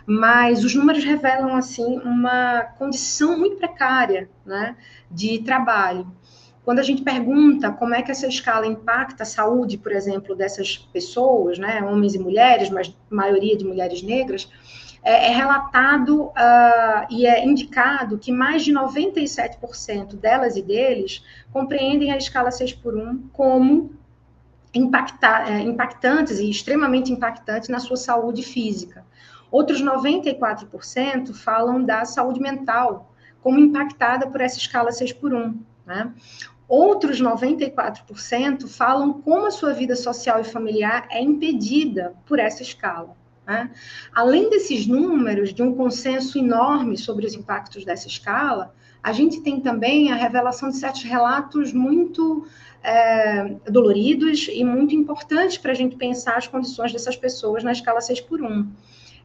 mas os números revelam, assim, uma condição muito precária, né, de trabalho. Quando a gente pergunta como é que essa escala impacta a saúde, por exemplo, dessas pessoas, né, homens e mulheres, mas maioria de mulheres negras, é relatado e é indicado que mais de 97% delas e deles compreendem a escala 6 por 1 como impactantes e extremamente impactantes na sua saúde física. Outros 94% falam da saúde mental como impactada por essa escala 6 por 1, né? Outros 94% falam como a sua vida social e familiar é impedida por essa escala, né? Além desses números, de um consenso enorme sobre os impactos dessa escala, a gente tem também a revelação de certos relatos muito doloridos e muito importantes para a gente pensar as condições dessas pessoas na escala 6 por 1.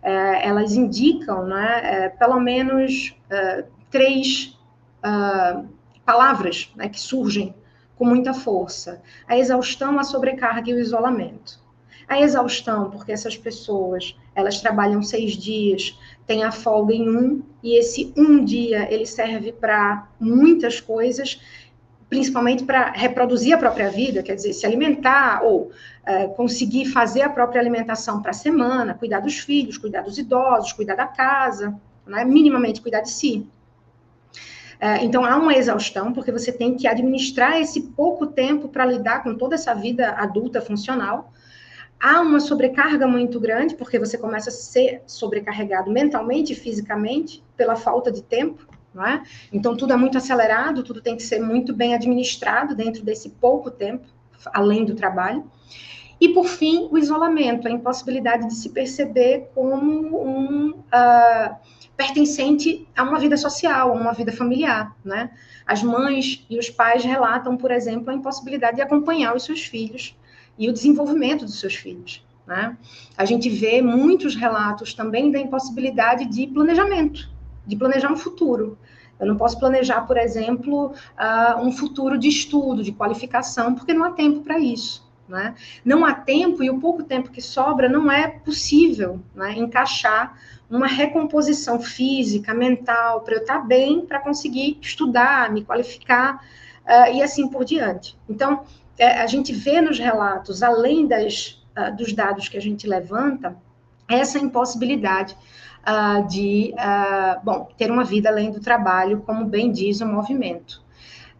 Elas indicam, né, pelo menos três palavras, né, que surgem com muita força: a exaustão, a sobrecarga e o isolamento. A exaustão, porque essas pessoas, elas trabalham 6 dias, têm a folga em um, e esse um dia ele serve para muitas coisas, principalmente para reproduzir a própria vida, quer dizer, se alimentar ou conseguir fazer a própria alimentação para a semana, cuidar dos filhos, cuidar dos idosos, cuidar da casa, né, minimamente cuidar de si. Então, há uma exaustão, porque você tem que administrar esse pouco tempo para lidar com toda essa vida adulta funcional. Há uma sobrecarga muito grande, porque você começa a ser sobrecarregado mentalmente e fisicamente pela falta de tempo, não é? Então, tudo é muito acelerado, tudo tem que ser muito bem administrado dentro desse pouco tempo, além do trabalho. E, por fim, o isolamento, a impossibilidade de se perceber como um pertencente a uma vida social, a uma vida familiar, né? As mães e os pais relatam, por exemplo, a impossibilidade de acompanhar os seus filhos e o desenvolvimento dos seus filhos, né? A gente vê muitos relatos também da impossibilidade de planejamento, de planejar um futuro. Eu não posso planejar, por exemplo, um futuro de estudo, de qualificação, porque não há tempo para isso, né? Não há tempo, e o pouco tempo que sobra não é possível, né, encaixar uma recomposição física, mental, para eu estar bem, para conseguir estudar, me qualificar, e assim por diante. Então, a gente vê nos relatos, além dos dados que a gente levanta, essa impossibilidade de ter uma vida além do trabalho, como bem diz o movimento.